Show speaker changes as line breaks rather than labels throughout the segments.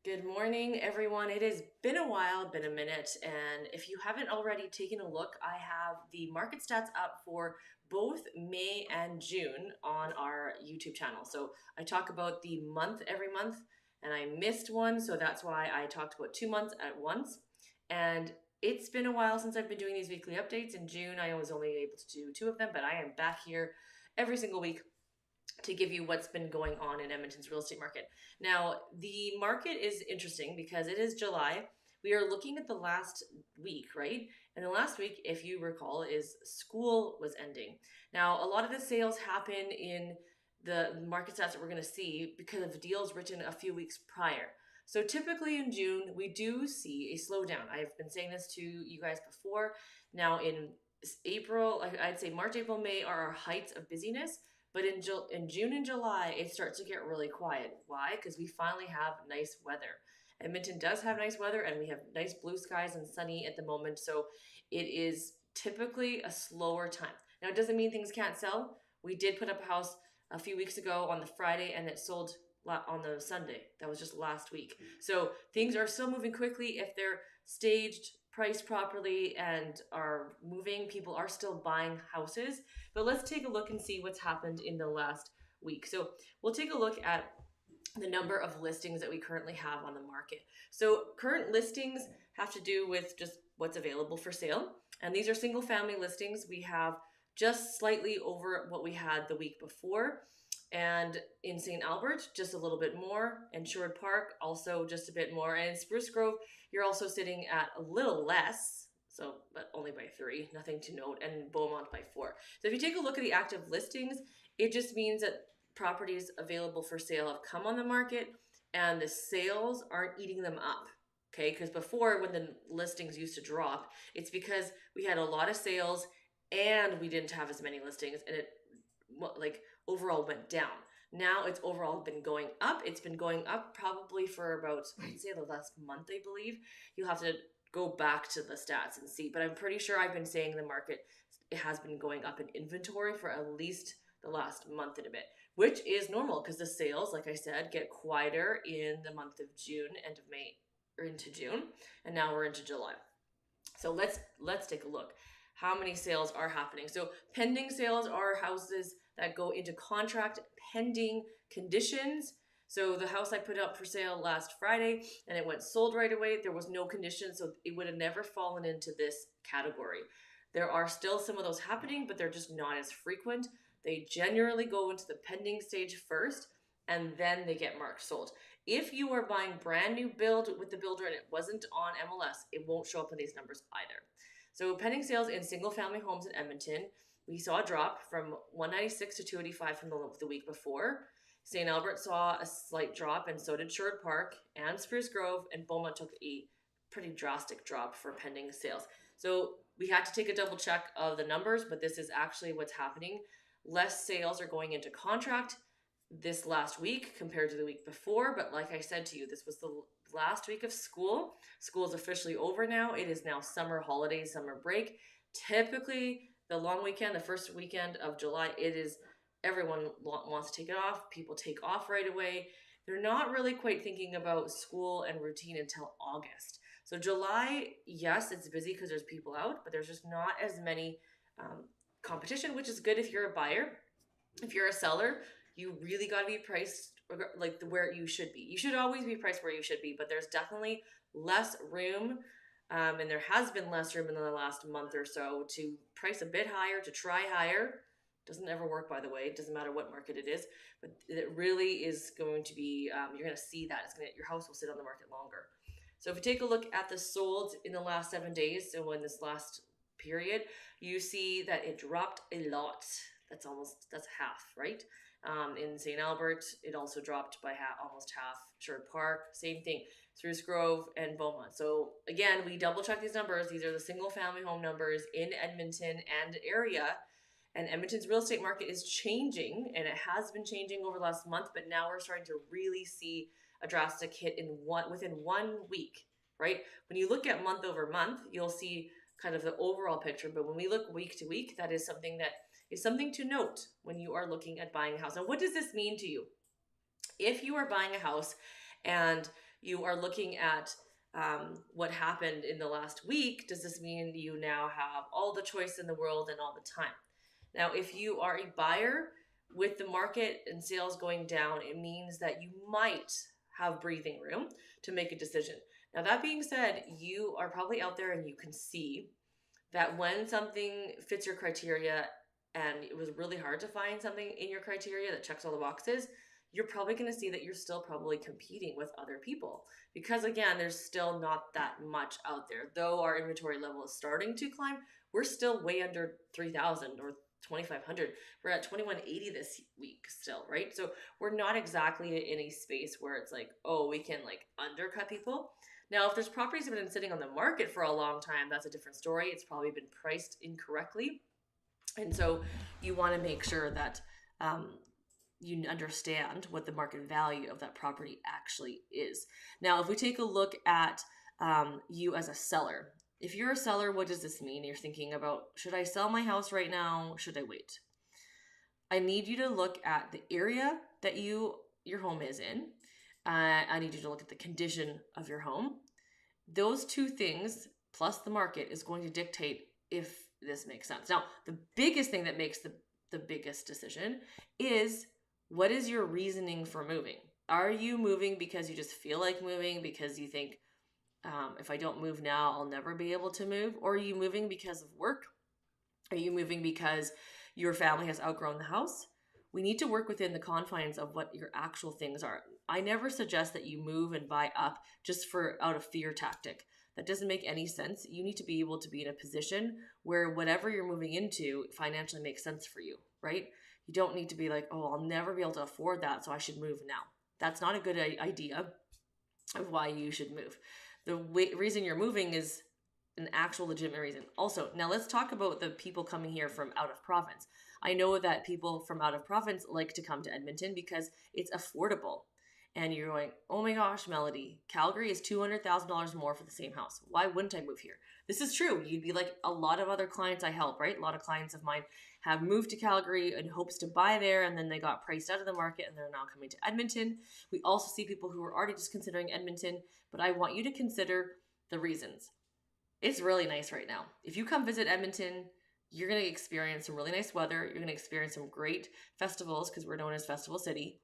Good morning, everyone. It has been a while, been a minute, and if you haven't already taken a look, I have the market stats up for both May and June on our YouTube channel. So I talk about the month every month, and I missed one, so that's why I talked about 2 months at once. And it's been a while since I've been doing these weekly updates. In June, I was only able to do two of them, but I am back here every single week to give you what's been going on in Edmonton's real estate market. Now, the market is interesting because it is July. We are looking at the last week, right? And the last week, if you recall, is school was ending. Now, a lot of the sales happen in the market stats that we're going to see because of deals written a few weeks prior. So typically in June, we do see a slowdown. I've been saying this to you guys before. Now in April, I'd say March, April, May are our heights of busyness. But in June and July, it starts to get really quiet. Why? Because we finally have nice weather. Edmonton does have nice weather, and we have nice blue skies and sunny at the moment. So it is typically a slower time. Now, it doesn't mean things can't sell. We did put up a house a few weeks ago on the Friday, and it sold on the Sunday. That was just last week. So things are still moving quickly. If they're staged, priced properly, and are moving, people are still buying houses. But let's take a look and see what's happened in the last week. So we'll take a look at the number of listings that we currently have on the market. So current listings have to do with just what's available for sale. And these are single family listings. We have just slightly over what we had the week before. And in St. Albert, just a little bit more. And Sherwood Park, also just a bit more. And in Spruce Grove, you're also sitting at a little less. So, but only by 3, nothing to note, and Beaumont by 4. So if you take a look at the active listings, it just means that properties available for sale have come on the market and the sales aren't eating them up. Okay, because before when the listings used to drop, it's because we had a lot of sales and we didn't have as many listings, and it like overall went down. Now it's overall been going up. It's been going up probably for about, I'd say the last month, I believe. You'll have to go back to the stats and see, but I'm pretty sure I've been saying the market, it has been going up in inventory for at least the last month and a bit, which is normal because the sales, like I said, get quieter in the month of June, end of May, or into June, and now we're into July. So let's take a look. How many sales are happening? So pending sales are houses that go into contract pending conditions. So the house I put up for sale last Friday and it went sold right away. There was no condition, so it would have never fallen into this category. There are still some of those happening, but they're just not as frequent. They generally go into the pending stage first, and then they get marked sold. If you are buying brand new build with the builder and it wasn't on MLS, it won't show up in these numbers either. So pending sales in single family homes in Edmonton, we saw a drop from 196 to 285 from the week before. St. Albert saw a slight drop, and so did Sherwood Park and Spruce Grove, and Beaumont took a pretty drastic drop for pending sales. So we had to take a double check of the numbers, but this is actually what's happening. Less sales are going into contract this last week compared to the week before, but like I said to you, this was the last week of school. School is officially over now. It is now summer holidays, summer break. Typically, the long weekend, the first weekend of July, everyone wants to take it off. People take off right away. They're not really quite thinking about school and routine until August. So July, yes, it's busy because there's people out, but there's just not as many competition, which is good if you're a buyer. If you're a seller, you really got to be priced like where you should be. You should always be priced where you should be, but there's definitely less room. And there has been less room in the last month or so to price a bit higher, to try higher. Doesn't ever work, by the way. It doesn't matter what market it is, but it really is going to be, you're going to see that. Your house will sit on the market longer. So if you take a look at the sold in the last 7 days, so in this last period, you see that it dropped a lot. That's half, right? In St. Albert, it also dropped by almost half. Sherwood Park, same thing. Spruce Grove and Beaumont. So again, we double check these numbers. These are the single family home numbers in Edmonton and area. And Edmonton's real estate market is changing, and it has been changing over the last month, but now we're starting to really see a drastic hit within 1 week, right? When you look at month over month, you'll see kind of the overall picture, but when we look week to week, that is something to note when you are looking at buying a house. Now, what does this mean to you? If you are buying a house and you are looking at what happened in the last week, does this mean you now have all the choice in the world and all the time? Now, if you are a buyer with the market and sales going down, it means that you might have breathing room to make a decision. Now, that being said, you are probably out there and you can see that when something fits your criteria and it was really hard to find something in your criteria that checks all the boxes, you're probably going to see that you're still probably competing with other people because again, there's still not that much out there. Though our inventory level is starting to climb, we're still way under 3,000 or 2,500. We're at 2,180 this week still, right? So we're not exactly in a space where it's like, oh, we can like undercut people. Now, if there's properties that have been sitting on the market for a long time, that's a different story. It's probably been priced incorrectly. And so you want to make sure that you understand what the market value of that property actually is. Now, if we take a look at you as a seller, if you're a seller, what does this mean? You're thinking about, should I sell my house right now? Should I wait? I need you to look at the area that your home is in. I need you to look at the condition of your home. Those two things, plus the market, is going to dictate if this makes sense. Now, the biggest thing that makes the biggest decision is, what is your reasoning for moving? Are you moving because you just feel like moving, because you think, if I don't move now, I'll never be able to move? Or are you moving because of work? Are you moving because your family has outgrown the house? We need to work within the confines of what your actual things are. I never suggest that you move and buy up just out of fear tactic. That doesn't make any sense. You need to be able to be in a position where whatever you're moving into financially makes sense for you, right? You don't need to be like, oh, I'll never be able to afford that, so I should move now. That's not a good idea of why you should move. The reason you're moving is an actual legitimate reason. Also, now let's talk about the people coming here from out of province. I know that people from out of province like to come to Edmonton because it's affordable. And you're going, oh my gosh, Melody, Calgary is $200,000 more for the same house. Why wouldn't I move here? This is true. You'd be like a lot of other clients I help, right? A lot of clients of mine have moved to Calgary in hopes to buy there, and then they got priced out of the market and they're now coming to Edmonton. We also see people who are already just considering Edmonton, but I want you to consider the reasons. It's really nice right now. If you come visit Edmonton, you're going to experience some really nice weather. You're going to experience some great festivals because we're known as Festival City.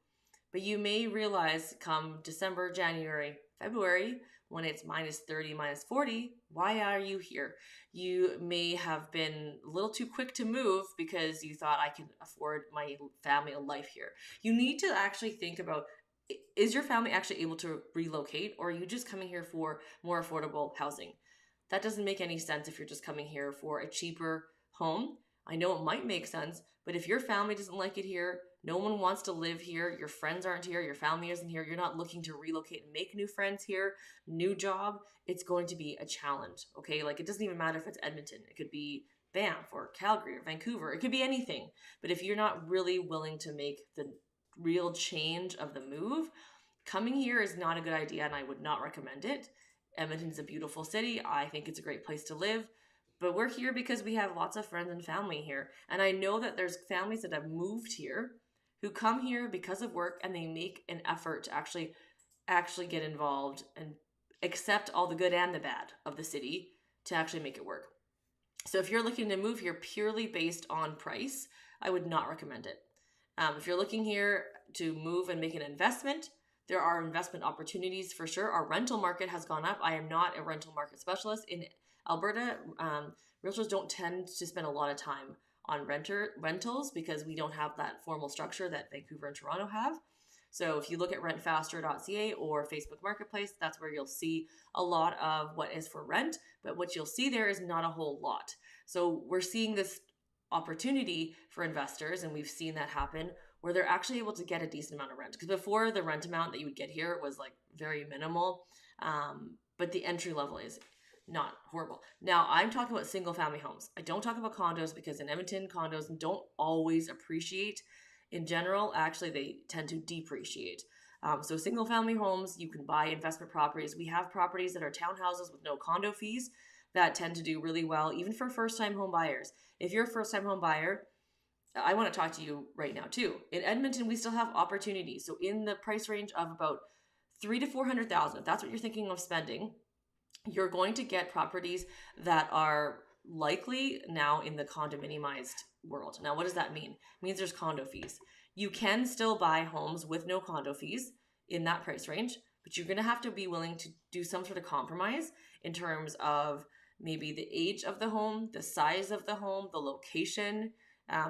But you may realize come December, January, February, when it's minus 30, minus 40, why are you here? You may have been a little too quick to move because you thought, I can afford my family a life here. You need to actually think about, is your family actually able to relocate, or are you just coming here for more affordable housing? That doesn't make any sense if you're just coming here for a cheaper home. I know it might make sense, but if your family doesn't like it here, no one wants to live here, your friends aren't here, your family isn't here, you're not looking to relocate and make new friends here, new job, it's going to be a challenge, okay? Like, it doesn't even matter if it's Edmonton. It could be Banff or Calgary or Vancouver. It could be anything. But if you're not really willing to make the real change of the move, coming here is not a good idea, and I would not recommend it. Edmonton's a beautiful city. I think it's a great place to live. But we're here because we have lots of friends and family here. And I know that there's families that have moved here who come here because of work, and they make an effort to actually get involved and accept all the good and the bad of the city to actually make it work. So if you're looking to move here purely based on price, I would not recommend it. If you're looking here to move and make an investment, there are investment opportunities for sure. Our rental market has gone up. I am not a rental market specialist. In Alberta, realtors don't tend to spend a lot of time on rentals because we don't have that formal structure that Vancouver and Toronto have. So if you look at rentfaster.ca or Facebook Marketplace, that's where you'll see a lot of what is for rent, but what you'll see there is not a whole lot. So we're seeing this opportunity for investors, and we've seen that happen, where they're actually able to get a decent amount of rent. Because before, the rent amount that you would get here was like very minimal, but the entry level is not horrible. Now, I'm talking about single family homes. I don't talk about condos because in Edmonton, condos don't always appreciate. In general, actually, they tend to depreciate. So single family homes, you can buy investment properties. We have properties that are townhouses with no condo fees that tend to do really well, even for first-time home buyers. If you're a first-time home buyer, I want to talk to you right now too. In Edmonton, we still have opportunities. So in the price range of about 300 to 400,000. If that's what you're thinking of spending, you're going to get properties that are likely now in the condominiumized world. Now, what does that mean? It means there's condo fees. You can still buy homes with no condo fees in that price range, but you're going to have to be willing to do some sort of compromise in terms of maybe the age of the home, the size of the home, the location.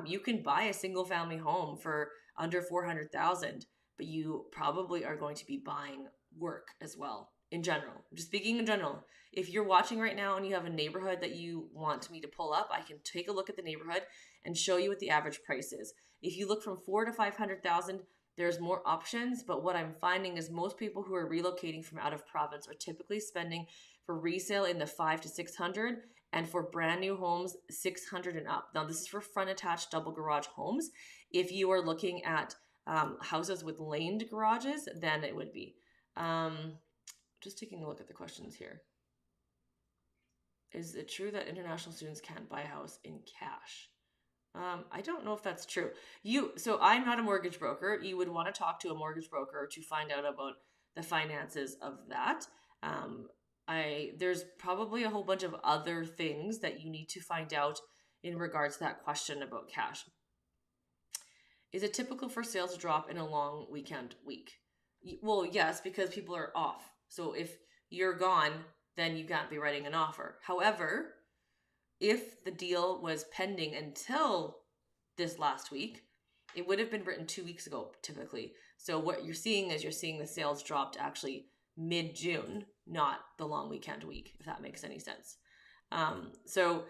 You can buy a single family home for under 400,000, but you probably are going to be buying work as well. In general, just speaking in general, if you're watching right now and you have a neighborhood that you want me to pull up, I can take a look at the neighborhood and show you what the average price is. If you look from 400 to 500,000, there's more options, but what I'm finding is most people who are relocating from out of province are typically spending for resale in the 500 to 600, and for brand new homes, 600 and up. Now, this is for front attached double garage homes. If you are looking at houses with laned garages, then it would be. Just taking a look at the questions here. Is it true that international students can't buy a house in cash? I don't know if that's true. So I'm not a mortgage broker. You would want to talk to a mortgage broker to find out about the finances of that. There's probably a whole bunch of other things that you need to find out in regards to that question about cash. Is it typical for sales to drop in a long weekend week? Well, yes, because people are off. So if you're gone, then you can't be writing an offer. However, if the deal was pending until this last week, it would have been written 2 weeks ago, typically. So what you're seeing is the sales dropped actually mid-June, not the long weekend week, if that makes any sense. So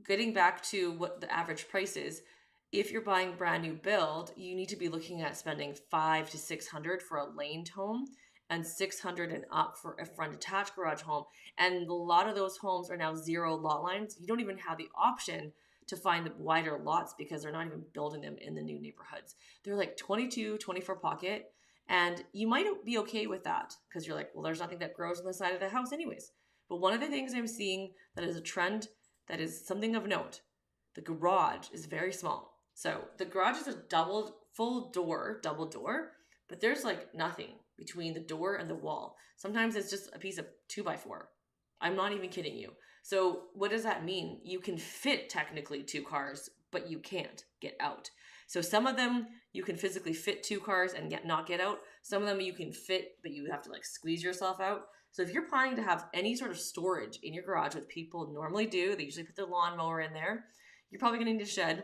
getting back to what the average price is, if you're buying brand new build, you need to be looking at spending 500 to 600 for a laned home and 600 and up for a front attached garage home. And a lot of those homes are now 0 lot lines. You don't even have the option to find the wider lots because they're not even building them in the new neighborhoods. They're like 22, 24 pocket. And you might be okay with that because you're like, well, there's nothing that grows on the side of the house anyways. But one of the things I'm seeing that is a trend that is something of note, the garage is very small. So the garage is a double door, but there's like nothing between the door and the wall. Sometimes it's just a piece of 2x4. I'm not even kidding you. So what does that mean? You can fit technically 2 cars, but you can't get out. So some of them you can physically fit 2 cars and not get out. Some of them you can fit, but you have to like squeeze yourself out. So if you're planning to have any sort of storage in your garage, what people normally do, they usually put their lawnmower in there. You're probably going to need a shed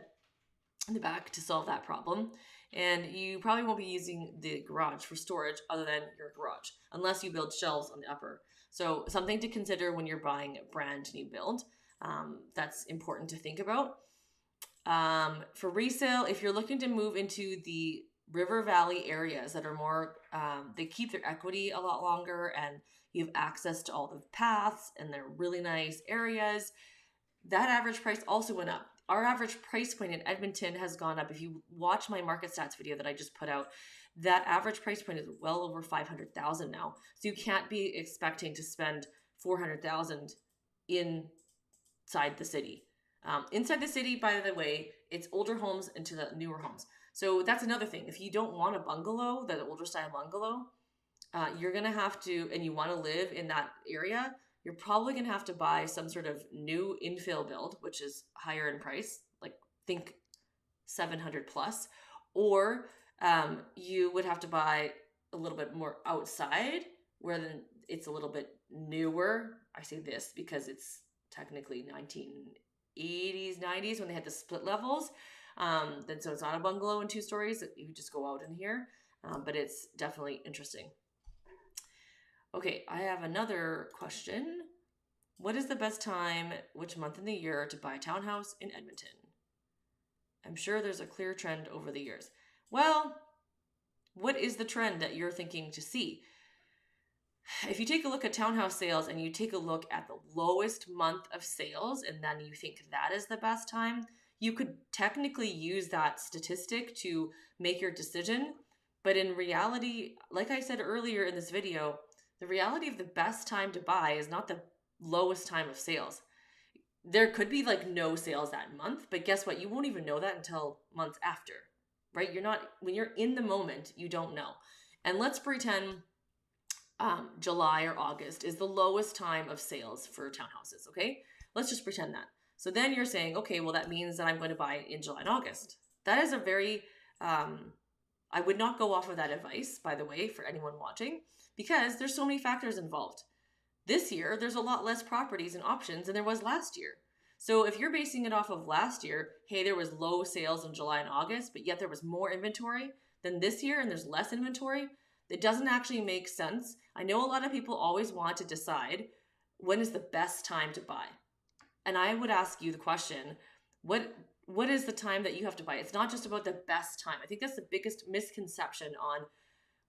in the back to solve that problem. And you probably won't be using the garage for storage other than your garage, unless you build shelves on the upper. So something to consider when you're buying a brand new build. That's important to think about. For resale, if you're looking to move into the river valley areas that are more, they keep their equity a lot longer and you have access to all the paths and they're really nice areas, that average price also went up. Our average price point in Edmonton has gone up. If you watch my market stats video that I just put out, that average price point is well over 500,000 now. So you can't be expecting to spend 400,000 inside the city. Inside the city, by the way, it's older homes into the newer homes. So that's another thing. If you don't want a bungalow, the older style bungalow, you're going to have to, and you want to live in that area, you're probably going to have to buy some sort of new infill build, which is higher in price, like think 700 plus, or you would have to buy a little bit more outside where then it's a little bit newer. I say this because it's technically 1980s, 90s when they had the split levels. Then so it's not a bungalow and 2 stories. You just go out in here, but it's definitely interesting. Okay, I have another question. What is the best time, which month in the year, to buy a townhouse in Edmonton? I'm sure there's a clear trend over the years. Well, what is the trend that you're thinking to see? If you take a look at townhouse sales and you take a look at the lowest month of sales and then you think that is the best time, you could technically use that statistic to make your decision. But in reality, like I said earlier in this video, the reality of the best time to buy is not the lowest time of sales. There could be like no sales that month, but guess what? You won't even know that until months after, right? When you're in the moment, you don't know. And let's pretend July or August is the lowest time of sales for townhouses. Okay, let's just pretend that. So then you're saying, okay, well that means that I'm going to buy in July and August. That is a very I would not go off of that advice, by the way, for anyone watching, because there's so many factors involved. This year, there's a lot less properties and options than there was last year. So if you're basing it off of last year, hey, there was low sales in July and August, but yet there was more inventory than this year and there's less inventory, it doesn't actually make sense. I know a lot of people always want to decide when is the best time to buy. And I would ask you the question, what is the time that you have to buy? It's not just about the best time. I think that's the biggest misconception on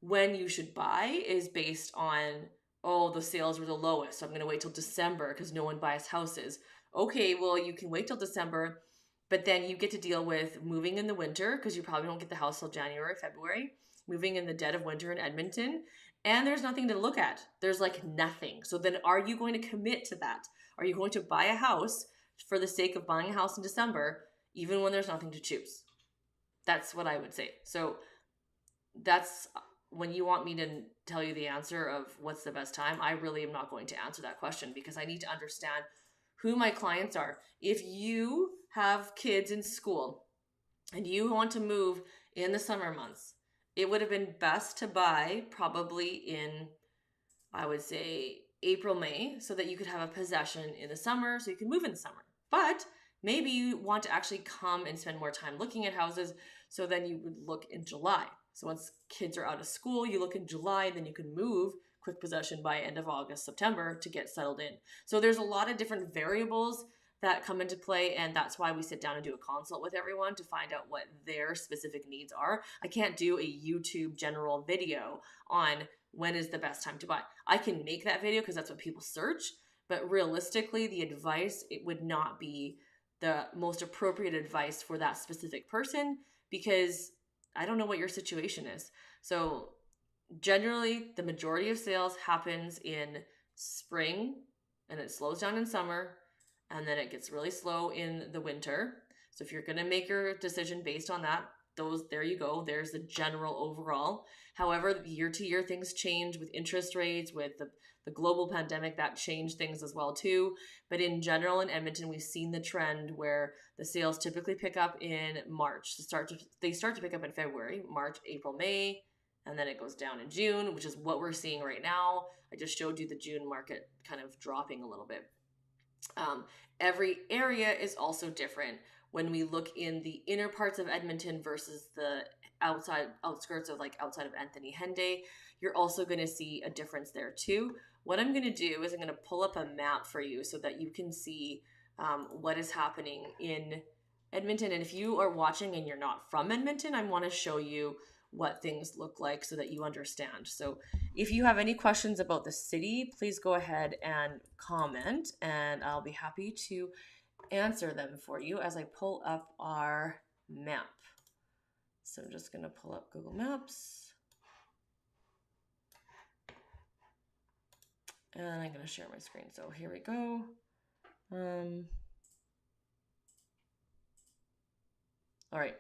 when you should buy is based on, oh, the sales were the lowest, so I'm going to wait till December because no one buys houses. Okay, well, you can wait till December, but then you get to deal with moving in the winter because you probably don't get the house till January, February, moving in the dead of winter in Edmonton, and there's nothing to look at. There's like nothing. So then are you going to commit to that? Are you going to buy a house for the sake of buying a house in December, even when there's nothing to choose? That's what I would say. So that's when you want me to tell you the answer of what's the best time, I really am not going to answer that question because I need to understand who my clients are. If you have kids in school and you want to move in the summer months, it would have been best to buy probably in, I would say, April, May, so that you could have a possession in the summer so you can move in the summer. But maybe you want to actually come and spend more time looking at houses, so then you would look in July. So once kids are out of school, you look in July, then you can move quick possession by end of August, September to get settled in. So there's a lot of different variables that come into play, and that's why we sit down and do a consult with everyone to find out what their specific needs are. I can't do a YouTube general video on when is the best time to buy. I can make that video because that's what people search, but realistically, the advice, it would not be the most appropriate advice for that specific person because I don't know what your situation is. So generally, the majority of sales happens in spring and it slows down in summer and then it gets really slow in the winter. So if you're going to make your decision based on that, there you go. There's the general overall. However, year to year, things change with interest rates, with the global pandemic that changed things as well too. But in general, in Edmonton, we've seen the trend where the sales typically pick up in March. They start to pick up in February, March, April, May, and then it goes down in June, which is what we're seeing right now. I just showed you the June market kind of dropping a little bit. Every area is also different. When we look in the inner parts of Edmonton versus the outskirts of outside of Anthony Henday, you're also going to see a difference there too. What I'm going to do is I'm going to pull up a map for you so that you can see what is happening in Edmonton. And if you are watching and you're not from Edmonton, I want to show you what things look like so that you understand. So if you have any questions about the city, please go ahead and comment and I'll be happy to answer them for you as I pull up our map. So I'm just going to pull up Google Maps and I'm going to share my screen. So here we go. All right.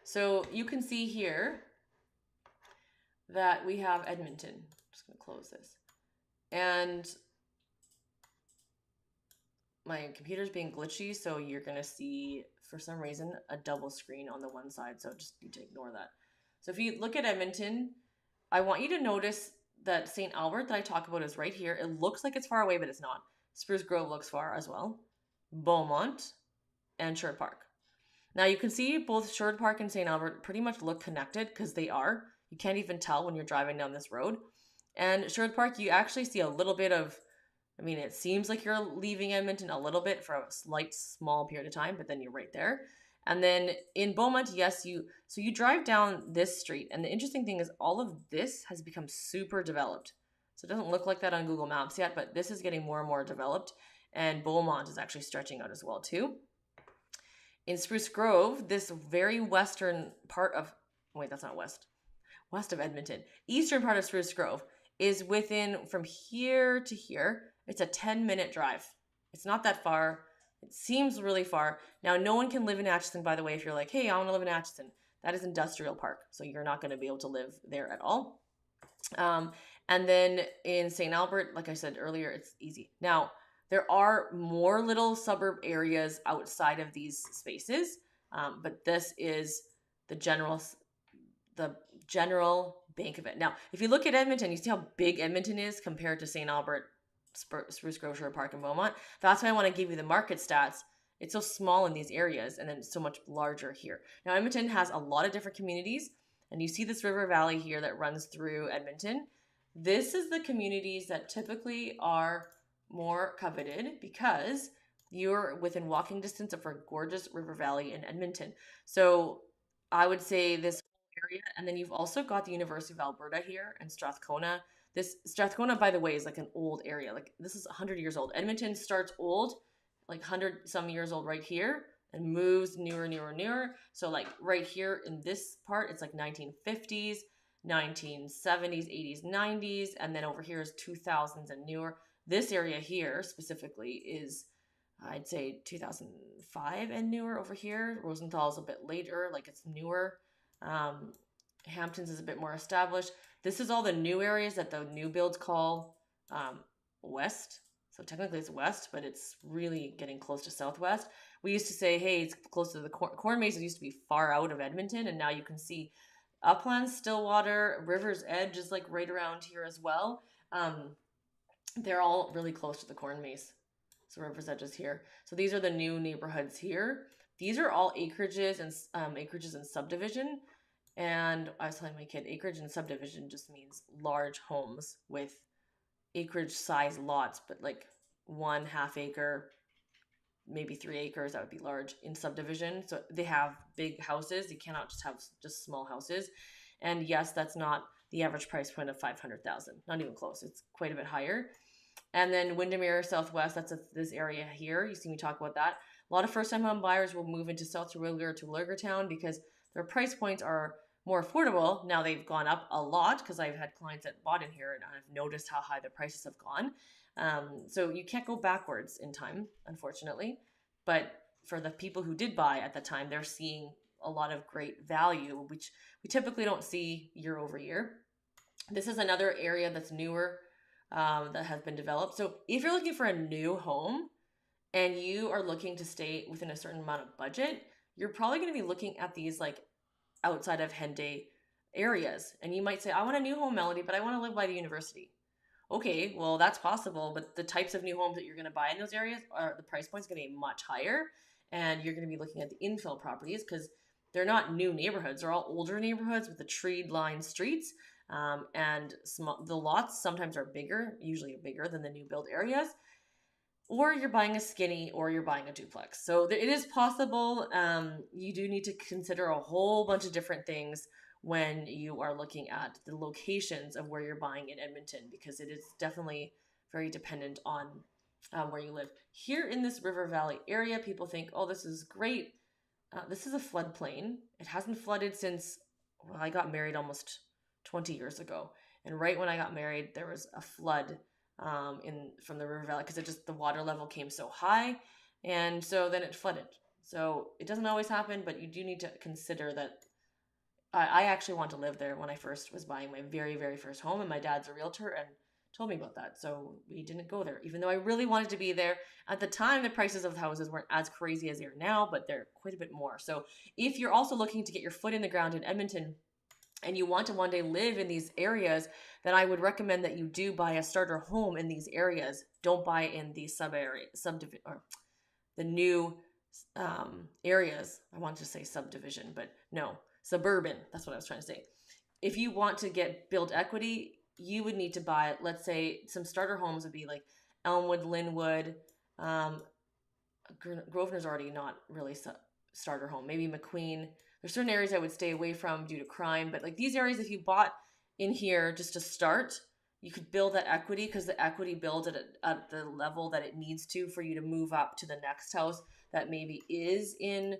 So you can see here that we have Edmonton. I'm just going to close this. And my computer's being glitchy, so you're going to see, for some reason, a double screen on the one side, so just need to ignore that. So if you look at Edmonton, I want you to notice that St. Albert that I talk about is right here. It looks like it's far away, but it's not. Spruce Grove looks far as well. Beaumont and Sherwood Park. Now you can see both Sherwood Park and St. Albert pretty much look connected because they are. You can't even tell when you're driving down this road. And Sherwood Park, you actually see a little bit of, it seems like you're leaving Edmonton a little bit for a small period of time, but then you're right there. And then in Beaumont, yes, you drive down this street. And the interesting thing is all of this has become super developed. So it doesn't look like that on Google Maps yet, but this is getting more and more developed. And Beaumont is actually stretching out as well too. In Spruce Grove, this very western part of, that's not west of Edmonton, eastern part of Spruce Grove is within from here to here. It's a 10-minute drive. It's not that far. It seems really far. Now, no one can live in Atchison, by the way, if you're like, hey, I want to live in Atchison. That is industrial park, so you're not going to be able to live there at all. Um, and then in St. Albert, like I said earlier, it's easy. Now, there are more little suburb areas outside of these spaces, but this is the general the general bank of it. Now, if you look at Edmonton, you see how big Edmonton is compared to St. Albert, Spruce Grove Sherwood Park, and Beaumont. That's why I want to give you the market stats. It's so small in these areas and then so much larger here. Now, Edmonton has a lot of different communities, and you see this river valley here that runs through Edmonton. This is the communities that typically are more coveted because you're within walking distance of a gorgeous river valley in Edmonton. So I would say this area. And then you've also got the University of Alberta here and Strathcona. This Strathcona, by the way, is like an old area. Like this is 100 years old. Edmonton starts old, like 100 some years old right here, and moves newer. So like right here in this part, it's like 1950s, 1970s, 80s, 90s, and then over here is 2000s and newer. This area here specifically is, I'd say, 2005 and newer over here. Rosenthal is a bit later, like it's newer. Um, Hamptons is a bit more established. This is all the new areas that the new builds call west. So technically it's west, but it's really getting close to southwest. We used to say, hey, it's close to the Corn Maze. It used to be far out of Edmonton, and now you can see Uplands, Stillwater, River's Edge is like right around here as well. They're all really close to the Corn Maze. So River's Edge is here. So these are the new neighborhoods here. These are all acreages and subdivision. And I was telling my kid, acreage and subdivision just means large homes with acreage size lots, but like 1/2 acre, maybe 3 acres, that would be large in subdivision. So they have big houses. You cannot just have just small houses. And yes, that's not the average price point of 500,000. Not even close. It's quite a bit higher. And then Windermere Southwest, that's this area here. You see me talk about that. A lot of first-time home buyers will move into South Terwilliger to Lurgertown because their price points are more affordable. Now they've gone up a lot because I've had clients that bought in here and I've noticed how high the prices have gone. So you can't go backwards in time, unfortunately. But for the people who did buy at the time, they're seeing a lot of great value, which we typically don't see year over year. This is another area that's newer that has been developed. So if you're looking for a new home and you are looking to stay within a certain amount of budget, you're probably going to be looking at these like outside of Henday areas. And you might say, I want a new home, Melody, but I want to live by the university. Okay, well, that's possible, but the types of new homes that you're going to buy in those areas are the price point's going to be much higher. And you're going to be looking at the infill properties because they're not new neighborhoods. They're all older neighborhoods with the tree-lined streets. And the lots sometimes are bigger, usually bigger than the new build areas. Or you're buying a skinny, or you're buying a duplex. So it is possible. You do need to consider a whole bunch of different things when you are looking at the locations of where you're buying in Edmonton, because it is definitely very dependent on where you live. Here in this River Valley area, people think, oh, this is great. This is a floodplain. It hasn't flooded since, well, I got married almost 20 years ago. And right when I got married, there was a flood from the river valley because the water level came so high, and so then it flooded. So it doesn't always happen, but you do need to consider that. I actually want to live there when I first was buying my very, very first home, and my dad's a realtor and told me about that. So we didn't go there, even though I really wanted to be there. At the time, the prices of the houses weren't as crazy as they are now, but they're quite a bit more. So if you're also looking to get your foot in the ground in Edmonton, and you want to one day live in these areas, then I would recommend that you do buy a starter home in these areas. Don't buy in the subdivision, or the new areas. I wanted to say subdivision, but no, suburban. That's what I was trying to say. If you want to build equity, you would need to buy, let's say, some starter homes would be like Elmwood, Linwood. Grosvenor's already not really starter home. Maybe McQueen. There's certain areas I would stay away from due to crime, but like these areas, if you bought in here just to start, you could build that equity because the equity builds at the level that it needs to for you to move up to the next house that maybe is in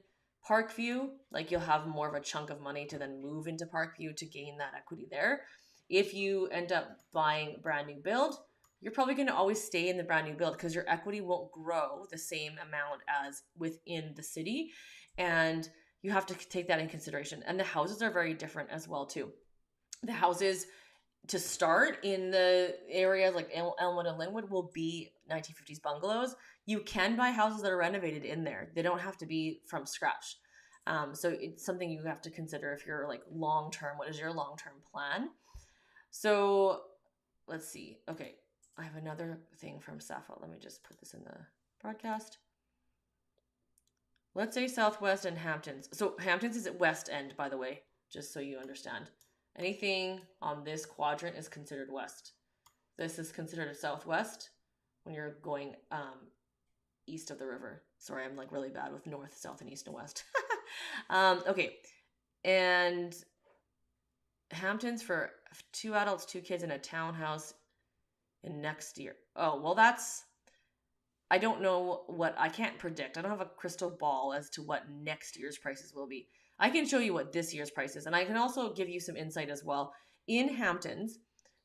Parkview. Like you'll have more of a chunk of money to then move into Parkview to gain that equity there. If you end up buying brand new build, you're probably going to always stay in the brand new build because your equity won't grow the same amount as within the city. And you have to take that in consideration. And the houses are very different as well too. The houses, to start in the areas like Elmwood and Linwood will be 1950s bungalows. You can buy houses that are renovated in there. They don't have to be from scratch. So it's something you have to consider if you're like long term. What is your long term plan? So let's see. Okay, I have another thing from Safa. Let me just put this in the broadcast. Let's say Southwest and Hamptons. So Hamptons is at West End, by the way, just so you understand. Anything on this quadrant is considered west. This is considered a southwest when you're going east of the river. Sorry, I'm like really bad with north, south, and east and west. Okay, and Hamptons for 2 adults, 2 kids in a townhouse in next year. Oh, well, I don't know I can't predict. I don't have a crystal ball as to what next year's prices will be. I can show you what this year's price is, and I can also give you some insight as well. In Hamptons,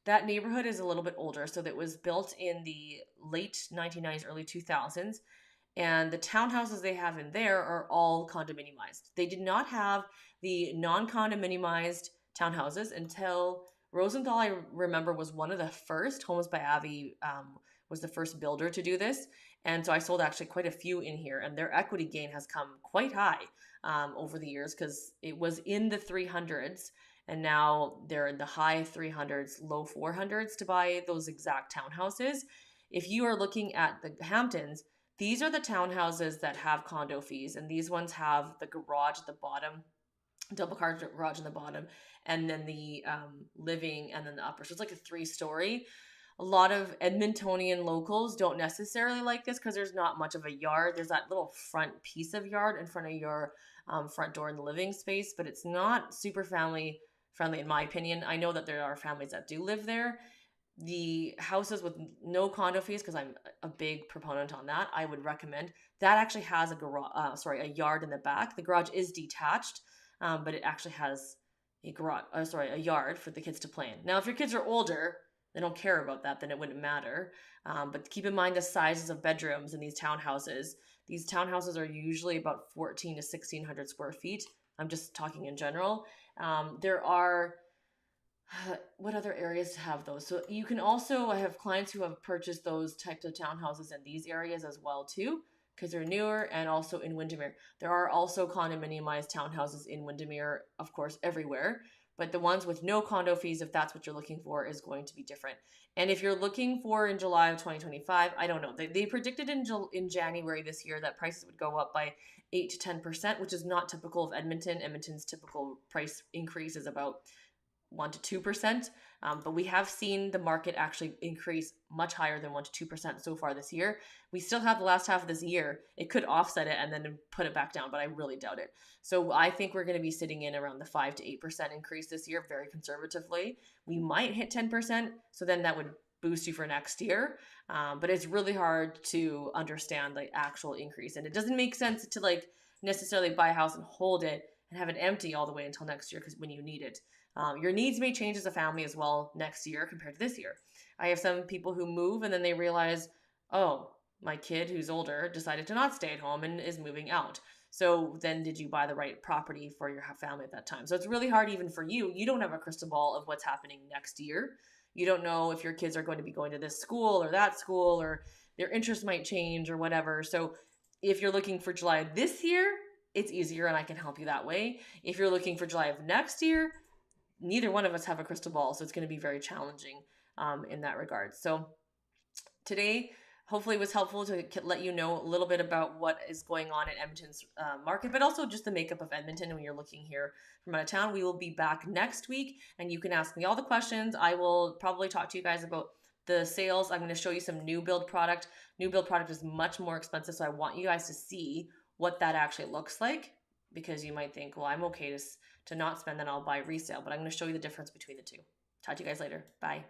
that neighborhood is a little bit older, so that was built in the late 1990s, early 2000s, and the townhouses they have in there are all condominiumized. They did not have the non-condominiumized townhouses until Rosenthal, I remember, was one of the first. Homes by Avi was the first builder to do this. And so I sold actually quite a few in here, and their equity gain has come quite high over the years because it was in the 300s, and now they're in the high 300s, low 400s to buy those exact townhouses. If you are looking at the Hamptons, these are the townhouses that have condo fees, and these ones have the garage at the bottom, double car garage in the bottom, and then the living, and then the upper. So it's like a 3-story. A lot of Edmontonian locals don't necessarily like this because there's not much of a yard. There's that little front piece of yard in front of your front door in the living space, but it's not super family friendly in my opinion. I know that there are families that do live there. The houses with no condo fees, because I'm a big proponent on that, I would recommend. That actually has a yard in the back. The garage is detached, but it actually has a yard for the kids to play in. Now, if your kids are older, they don't care about that, then it wouldn't matter. But keep in mind the sizes of bedrooms in these townhouses. These townhouses are usually about 14 to 1600 square feet. I'm just talking in general. There are, what other areas have those? So you can also, I have clients who have purchased those types of townhouses in these areas as well too, because they're newer, and also in Windermere. There are also condominiumized townhouses in Windermere, of course, everywhere. But the ones with no condo fees, if that's what you're looking for, is going to be different. And if you're looking for in July of 2025, I don't know. They predicted in January this year that prices would go up by 8 to 10%, which is not typical of Edmonton. Edmonton's typical price increase is about 1 to 2%. But we have seen the market actually increase much higher than 1 to 2% so far this year. We still have the last half of this year. It could offset it and then put it back down, but I really doubt it. So I think we're going to be sitting in around the 5 to 8% increase this year, very conservatively. We might hit 10%, so then that would boost you for next year. But it's really hard to understand the actual increase. And it doesn't make sense to like necessarily buy a house and hold it and have it empty all the way until next year, because when you need it. Your needs may change as a family as well next year compared to this year. I have some people who move and then they realize, oh, my kid who's older decided to not stay at home and is moving out. So then did you buy the right property for your family at that time? So it's really hard even for you. You don't have a crystal ball of what's happening next year. You don't know if your kids are going to be going to this school or that school, or their interests might change or whatever. So if you're looking for July of this year, it's easier and I can help you that way. If you're looking for July of next year, neither one of us have a crystal ball, so it's going to be very challenging in that regard. So today, hopefully, was helpful to let you know a little bit about what is going on in Edmonton's market, but also just the makeup of Edmonton when you're looking here from out of town. We will be back next week, and you can ask me all the questions. I will probably talk to you guys about the sales. I'm going to show you some new build product. New build product is much more expensive, so I want you guys to see what that actually looks like, because you might think, well, I'm okay to not spend, then I'll buy resale. But I'm going to show you the difference between the two. Talk to you guys later. Bye.